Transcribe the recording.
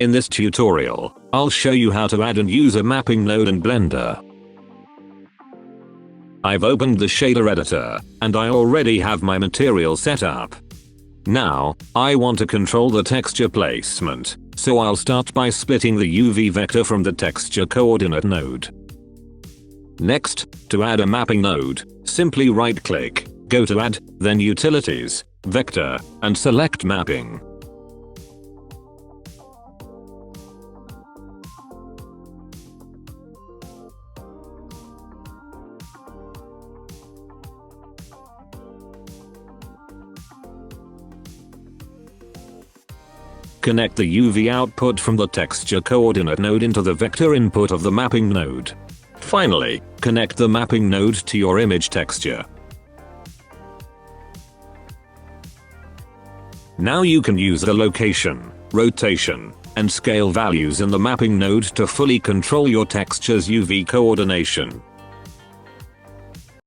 In this tutorial, I'll show you how to add and use a mapping node in Blender. I've opened the shader editor, and I already have my material set up. Now, I want to control the texture placement, so I'll start by splitting the UV vector from the texture coordinate node. Next, to add a mapping node, simply right-click, go to Add, then Utilities, Vector, and select Mapping. Connect the UV output from the texture coordinate node into the vector input of the mapping node. Finally, connect the mapping node to your image texture. Now you can use the location, rotation, and scale values in the mapping node to fully control your texture's UV coordination.